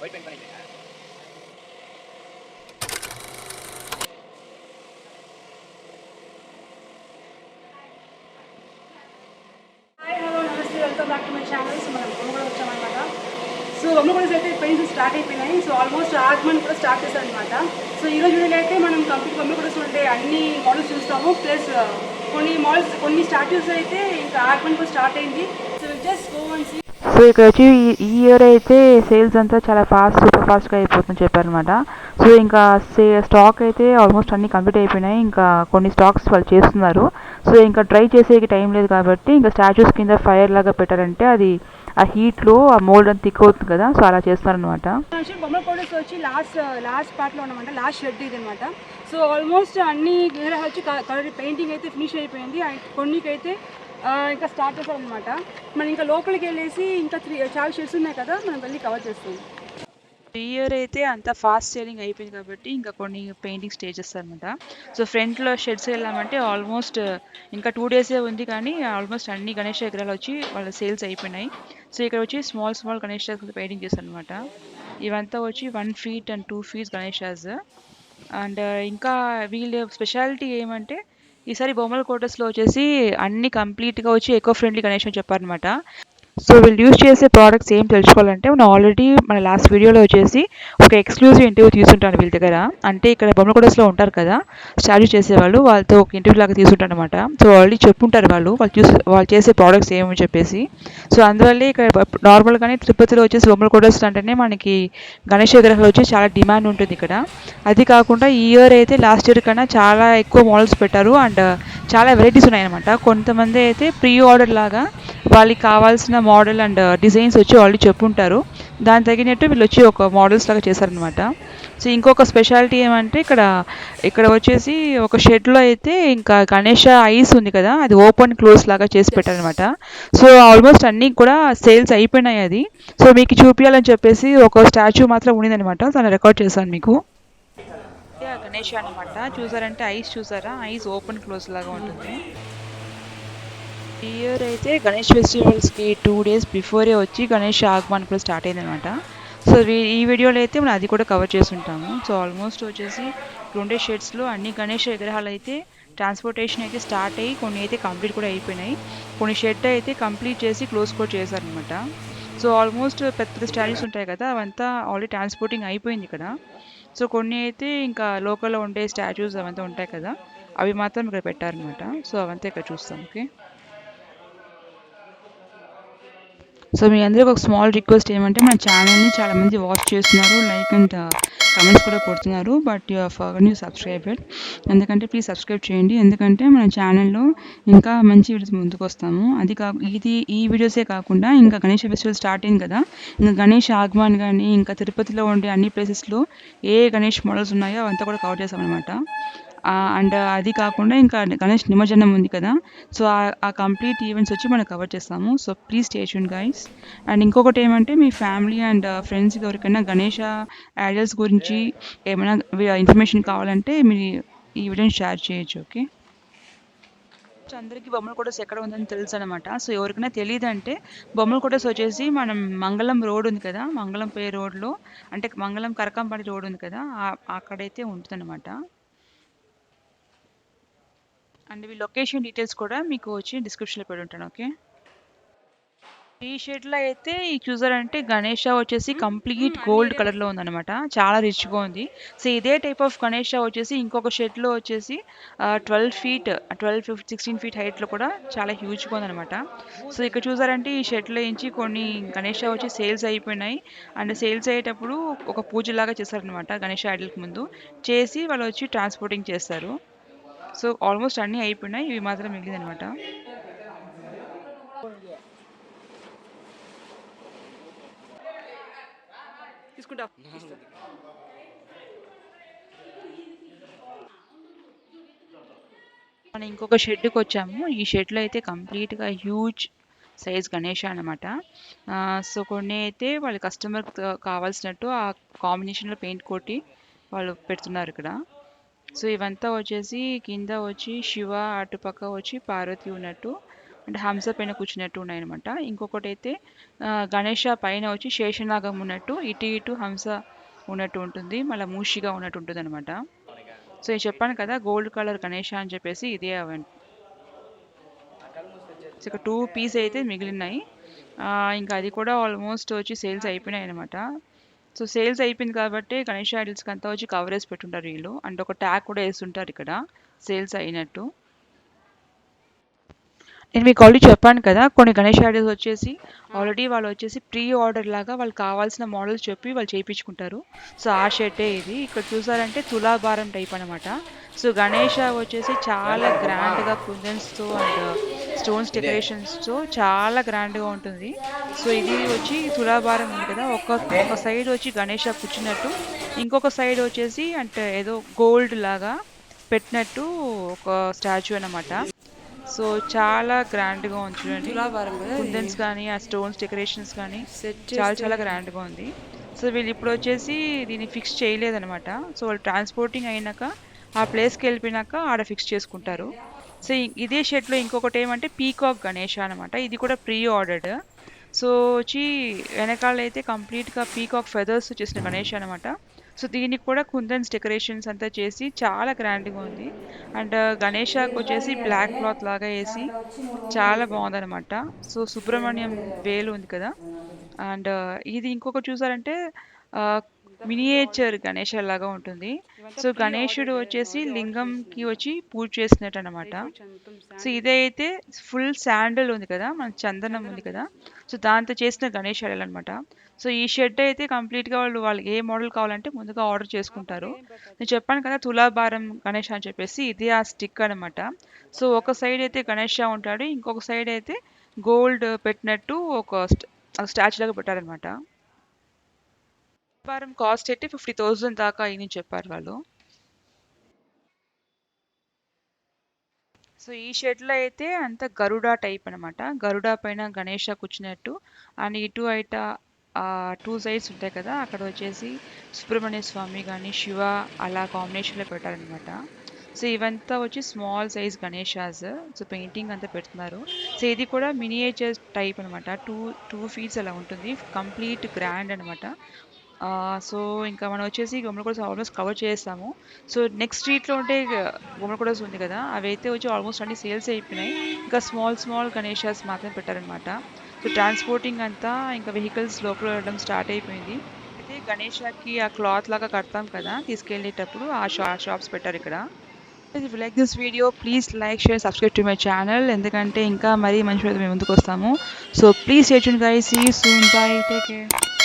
నమస్తే, welcome back to my channel. So మనం బొమ్మ కూడా వచ్చామన్నమాట. సో బొమ్మ కూడా అయితే పెయింట్స్ స్టార్ట్ అయిపోయినాయి. సో ఆల్మోస్ట్ ఆగమన్ కూడా స్టార్ట్ చేశారనమాట. సో ఈరోజు వీడియోలో అయితే మనం కంప్లీట్ బొమ్మ కూడా ఉండే అన్ని మోడల్స్ చూస్తాము. ప్లస్ కొన్ని మోడల్స్ కొన్ని స్టాచ్యూస్ అయితే ఇంకా ఆగమన్ కూడా స్టార్ట్ అయింది. So just go and see. So ఇక్కడ వచ్చి ఈ ఇయర్ అయితే సేల్స్ అంతా చాలా సూపర్ ఫాస్ట్గా అయిపోతుందని చెప్పారనమాట. సో ఇంకా స్టాక్ అయితే ఆల్మోస్ట్ అన్ని కంప్లీట్ అయిపోయినాయి. ఇంకా కొన్ని స్టాక్స్ వాళ్ళు చేస్తున్నారు. సో ఇంకా డ్రై చేసేకి టైం లేదు కాబట్టి ఇంకా స్టాచ్యూస్ కింద ఫైర్ లాగా పెట్టారంటే అది ఆ హీట్లో ఆ మోల్డ్ అంతా థిక్ అవుతుంది కదా, సో అలా చేస్తున్నారనమాట. బొమ్మ కోడస్ వచ్చి లాస్ట్ పార్ట్లో ఉన్నమాట, లాస్ట్ షెడ్ ఇది అనమాట. సో ఆల్మోస్ట్ అన్ని వచ్చి కలర్ పెయింటింగ్ అయితే ఫినిష్ అయిపోయింది. కొన్నికైతే ఇంకా స్టార్ట్ చేశారనమాట. మనం ఇంకా లోపలికి వెళ్ళేసి ఇంకా చాలా షెడ్స్ ఉన్నాయి కదా, మనం వెళ్ళి కవర్ చేస్తాం. ఈ ఇయర్ అయితే అంత ఫాస్ట్ సేలింగ్ అయిపోయింది కాబట్టి ఇంకా కొన్ని పెయింటింగ్ స్టేజెస్ అనమాట. సో ఫ్రంట్లో షెడ్స్ వెళ్ళామంటే ఆల్మోస్ట్ ఇంకా 2 డేసే ఉంది, కానీ ఆల్మోస్ట్ అన్ని గణేష్ విగ్రహాలు వచ్చి వాళ్ళ సేల్స్ అయిపోయినాయి. సో ఇక్కడ వచ్చి స్మాల్ గణేష్ పెయింటింగ్ చేశారు అనమాట. ఇవంతా వచ్చి 1 feet and 2 feet Ganesha's. And ఇంకా వీళ్ళ స్పెషాలిటీ ఏమంటే ఈసారి బొమ్మల కోటర్స్లో వచ్చేసి అన్ని కంప్లీట్గా వచ్చి ఎకో ఫ్రెండ్లీ గణేష్ అని చెప్పారనమాట. సో వీళ్ళు యూజ్ చేసే ప్రోడక్ట్స్ ఏం తెలుసుకోవాలంటే మనం ఆల్రెడీ మన లాస్ట్ వీడియోలో వచ్చేసి ఒక ఎక్స్క్లూజివ్ ఇంటర్వ్యూ తీసుంటాను వీళ్ళ దగ్గర. అంటే ఇక్కడ బొమ్మలకోటస్లో ఉంటారు కదా స్టాచ్యూ చేసేవాళ్ళు, వాళ్ళతో ఒక ఇంటర్వ్యూ లాగా తీసుంటాను అనమాట. సో ఆల్రెడీ చెప్పుంటారు వాళ్ళు చేసే ప్రోడక్ట్స్ ఏమని చెప్పేసి. సో అందువల్లే ఇక్కడ నార్మల్గానే తిరుపతిలో వచ్చేసి బొమ్మలకోటస్ అంటేనే మనకి గణేష్ విగ్రహాలు వచ్చి చాలా డిమాండ్ ఉంటుంది ఇక్కడ. అది కాకుండా ఈ ఇయర్ అయితే లాస్ట్ ఇయర్ కన్నా చాలా ఎక్కువ మోడల్స్ పెట్టారు అండ్ చాలా వెరైటీస్ ఉన్నాయన్నమాట. కొంతమంది అయితే ప్రీ ఆర్డర్ లాగా వాళ్ళకి కావాల్సిన మోడల్ అండ్ డిజైన్స్ వచ్చి ఆల్రెడీ చెప్పుంటారు. దాని తగినట్టు వీళ్ళు వచ్చి ఒక మోడల్స్ లాగా చేశారనమాట. సో ఇంకొక స్పెషాలిటీ ఏమంటే ఇక్కడ వచ్చేసి ఒక షెడ్లో అయితే ఇంకా గణేష ఐస్ ఉంది కదా, అది ఓపెన్ క్లోజ్ లాగా చేసి పెట్టారనమాట. సో ఆల్మోస్ట్ అన్నీ కూడా సేల్స్ అయిపోయినాయి అది. సో మీకు చూపించాలని చెప్పేసి ఒక స్టాచ్యూ మాత్రం ఉండిందనమాట. దాన్ని రికార్డ్ చేశాను మీకు. గణేష్ అనమాట. చూసారంటే ఐస్ చూసారా, ఐస్ ఓపెన్ క్లోజ్ లాగా ఉంటుంది. ఈ ఇయర్ అయితే గణేష్ ఫెస్టివల్స్కి 2 days బిఫోరే వచ్చి గణేష్ ఆగమన్ కూడా స్టార్ట్ అయిందనమాట. సో ఈ వీడియోలో అయితే మనం అది కూడా కవర్ చేస్తుంటాము. సో ఆల్మోస్ట్ వచ్చేసి 2 షెడ్స్లో అన్ని గణేష్ విగ్రహాలు అయితే ట్రాన్స్పోర్టేషన్ అయితే స్టార్ట్ అయ్యి కొన్ని అయితే కంప్లీట్ కూడా అయిపోయినాయి. కొన్ని షెడ్ అయితే కంప్లీట్ చేసి క్లోజ్ కూడా చేశారనమాట. సో ఆల్మోస్ట్ పెద్ద స్టాచ్యూస్ ఉంటాయి కదా, అవంతా ఆల్రెడీ ట్రాన్స్పోర్టింగ్ అయిపోయింది ఇక్కడ. సో కొన్ని అయితే ఇంకా లోకల్లో ఉండే స్టాచ్యూస్ అవంతా ఉంటాయి కదా, అవి మాత్రం ఇక్కడ పెట్టారనమాట. సో అవంతా ఇక్కడ చూస్తాం. ఓకే. సో మీ అందరికి ఒక స్మాల్ రిక్వెస్ట్ ఏమంటే మన ఛానల్ని చాలామంది వాచ్ చేస్తున్నారు, లైక్ అండ్ కమెంట్స్ కూడా కొడుతున్నారు, but you forgot to subscribe it. ఎందుకంటే ప్లీజ్ సబ్స్క్రైబ్ చేయండి, ఎందుకంటే మన ఛానల్లో ఇంకా మంచి వీడియోస్ ముందుకు వస్తాము. ఈ వీడియోసే కాకుండా ఇంకా గణేష్ ఫెస్టివల్ స్టార్ట్ అయింది కదా, ఇంకా గణేష్ ఆగమన్ కానీ ఇంకా తిరుపతిలో ఉండే అన్ని ప్లేసెస్లో ఏ గణేష్ మోడల్స్ ఉన్నాయో అవంతా కూడా కవర్ చేస్తామన్నమాట. అండ్ అది కాకుండా ఇంకా గణేష్ నిమజ్జనం ఉంది కదా, సో ఆ కంప్లీట్ ఈవెంట్స్ వచ్చి మనం కవర్ చేస్తాము. So please stay tuned guys. And ఇంకొకటి ఏమంటే మీ ఫ్యామిలీ అండ్ ఫ్రెండ్స్కి ఎవరికైనా గణేష ఐడల్స్ గురించి ఏమైనా ఇన్ఫర్మేషన్ కావాలంటే మీరు ఈ వీడియోని షేర్ చేయొచ్చు. ఓకే. అందరికీ బొమ్మల కోటస్ ఎక్కడ ఉందని తెలుసు అనమాట. సో ఎవరికైనా తెలియదంటే బొమ్మల కోటస్ వచ్చేసి మనం మంగళం రోడ్ ఉంది కదా, మంగళం పే రోడ్లో అంటే మంగళం కరకంపాడి రోడ్ ఉంది కదా, అక్కడైతే ఉంటుంది అనమాట. అండ్ ఈ లొకేషన్ డీటెయిల్స్ కూడా మీకు వచ్చి డిస్క్రిప్షన్లో పెట్టి ఉంటాను. ఓకే. ఈ షెడ్లో అయితే చూసారంటే గణేష వచ్చేసి కంప్లీట్ గోల్డ్ కలర్లో ఉందన్నమాట, చాలా రిచ్గా ఉంది. సో ఇదే టైప్ ఆఫ్ గణేష వచ్చేసి ఇంకొక షెడ్లో వచ్చేసి 16 feet హైట్లో కూడా చాలా హ్యూజ్గా ఉందన్నమాట. సో ఇక్కడ చూసారంటే ఈ షెడ్లో నుంచి కొన్ని గణేష వచ్చి సేల్స్ అయిపోయినాయి. అండ్ సేల్స్ అయ్యేటప్పుడు ఒక పూజలాగా చేస్తారనమాట, గణేష ఐడల్కి ముందు చేసి వాళ్ళు వచ్చి ట్రాన్స్పోర్టింగ్ చేస్తారు. సో ఆల్మోస్ట్ అన్నీ అయిపోయినాయి, ఇవి మాత్రం మిగిలింది అనమాట. మనం ఇంకొక షెడ్కి వచ్చాము. ఈ షెడ్లో అయితే కంప్లీట్గా హ్యూజ్ సైజ్ గణేష అనమాట. సో కొన్ని అయితే వాళ్ళ కస్టమర్ కావాల్సినట్టు ఆ కాంబినేషన్లో పెయింట్ కొట్టి వాళ్ళు పెడుతున్నారు ఇక్కడ. సో ఇవంతా వచ్చేసి కింద వచ్చి శివ, అటుపక్క వచ్చి పార్వతి ఉన్నట్టు అంటే హంస పైన కూర్చున్నట్టు ఉన్నాయన్నమాట. ఇంకొకటి అయితే గణేష పైన వచ్చి శేషనాగం ఉన్నట్టు, ఇటు ఇటు హంస ఉన్నట్టు ఉంటుంది, మళ్ళీ మూషిగా ఉన్నట్టు ఉంటుంది అనమాట. సో నేను చెప్పాను కదా గోల్డ్ కలర్ గణేష అని చెప్పేసి ఇదే అవన్నీ. సో ఇక 2 పీస్ అయితే మిగిలినాయి. ఇంకా అది కూడా ఆల్మోస్ట్ వచ్చి సేల్స్ అయిపోయినాయి అనమాట. సో సేల్స్ అయిపోయింది కాబట్టి గణేష్ ఐడల్స్కి అంతా వచ్చి కవరేజ్ పెట్టుంటారు వీళ్ళు, అండ్ ఒక ట్యాగ్ కూడా వేస్తుంటారు ఇక్కడ సేల్స్ అయినట్టు. నేను మీకు ఆల్రెడీ చెప్పాను కదా కొన్ని గణేష్ ఐడల్స్ వచ్చేసి ఆల్రెడీ వాళ్ళు వచ్చేసి ప్రీ ఆర్డర్ లాగా వాళ్ళు కావాల్సిన మోడల్స్ చెప్పి వాళ్ళు చేయించుకుంటారు. సో ఆ షర్టే ఇది. ఇక్కడ చూసారంటే తులాభారం టైప్ అనమాట. సో గణేష వచ్చేసి చాలా గ్రాండ్గా కుందన్స్తో అండ్ స్టోన్స్ డెకరేషన్స్తో చాలా గ్రాండ్గా ఉంటుంది. సో ఇది వచ్చి తులాభారం ఉంది కదా, ఒక సైడ్ వచ్చి గణేష కూర్చున్నట్టు, ఇంకొక సైడ్ వచ్చేసి అంటే ఏదో గోల్డ్ లాగా పెట్టినట్టు ఒక స్టాచ్యూ అన్నమాట. సో చాలా గ్రాండ్గా ఉంది చూడండి. తులాభారం కదా ఇది. కుందన్స్ కానీ ఆ స్టోన్స్ డెకరేషన్స్ కానీ సెట్ చాలా చేస్తే చాలా గ్రాండ్గా ఉంది. సో వీళ్ళు ఇప్పుడు వచ్చేసి దీన్ని ఫిక్స్ చేయలేదన్నమాట. సో వాళ్ళు ట్రాన్స్పోర్టింగ్ అయినాక ఆ ప్లేస్కి వెళ్ళిపోయినాక ఆడ ఫిక్స్ చేసుకుంటారు. సో ఇదే షర్ట్లో ఇంకొకటి ఏమంటే పీకాక్ గణేష అనమాట. ఇది కూడా ప్రీ ఆర్డర్డ్. సో వచ్చి వెనకాల అయితే కంప్లీట్గా పీకాక్ ఫెదర్స్ చేసిన గణేష్ అనమాట. సో దీనికి కూడా కుందన్స్ డెకరేషన్స్ అంతా చేసి చాలా గ్రాండ్గా ఉంది. అండ్ గణేషాకి వచ్చేసి బ్లాక్ క్లాత్ లాగా వేసి చాలా బాగుందన్నమాట. సో సుబ్రహ్మణ్యం వేలు ఉంది కదా, అండ్ ఇది ఇంకొకటి చూసారంటే మినియేచర్ గణేష లాగా ఉంటుంది. సో గణేశుడు వచ్చేసి లింగంకి వచ్చి పూజ చేసినట్టు అనమాట. సో ఇదైతే ఫుల్ శాండల్ ఉంది కదా, మన చందనం ఉంది కదా, సో దాంతో చేసిన గణేష్ అనమాట. సో ఈ షెడ్ అయితే కంప్లీట్గా వాళ్ళకి ఏ మోడల్ కావాలంటే ముందుగా ఆర్డర్ చేసుకుంటారు. నేను చెప్పాను కదా తులాభారం గణేష్ అని చెప్పేసి, ఇది ఆ స్టిక్ అనమాట. సో ఒక సైడ్ అయితే గణేష్ ఉంటాడు, ఇంకొక సైడ్ అయితే గోల్డ్ పెట్టినట్టు ఒక స్టాచ్యూ లాగా పెట్టారనమాట. తులాభారం కాస్ట్ అయితే 50,000 దాకా అయిందని చెప్పారు వాళ్ళు. సో ఈ షెడ్లో అయితే అంత గరుడా టైప్ అనమాట. గరుడా పైన గణేష కూర్చున్నట్టు, అండ్ ఇటు అయిట 2 సైడ్స్ ఉంటాయి కదా, అక్కడ వచ్చేసి సుబ్రహ్మణ్య స్వామి కానీ శివ అలా కాంబినేషన్లో పెట్టారనమాట. సో ఇవంతా వచ్చి small size Ganesha's. So painting అంతా పెడుతున్నారు. సో ఇది కూడా మినియేచర్ టైప్ అనమాట. టూ ఫీట్స్ అలా ఉంటుంది, కంప్లీట్ గ్రాండ్ అనమాట. సో ఇంకా మనం వచ్చేసి గుమ్మడికోట ఆల్మోస్ట్ కవర్ చేస్తాము. సో నెక్స్ట్ స్ట్రీట్లో ఉంటే గుమ్మడికోట ఉంది కదా, అవి అయితే వచ్చి ఆల్మోస్ట్ అన్ని సేల్స్ అయిపోయినాయి. ఇంకా స్మాల్ గణేషాస్ మాత్రం పెట్టారనమాట. సో ట్రాన్స్పోర్టింగ్ అంతా ఇంకా వెహికల్స్ లోపల వెళ్ళడం స్టార్ట్ అయిపోయింది. అయితే గణేషాకి ఆ క్లాత్ లాగా కడతాం కదా తీసుకెళ్ళేటప్పుడు, ఆ షాప్స్ పెట్టారు ఇక్కడ. If you like this video, please like, share, subscribe to my channel. ఎందుకంటే ఇంకా మరీ మంచి మేము ముందుకు వస్తాము. So please stay tuned guys. See you soon. Bye. Take care.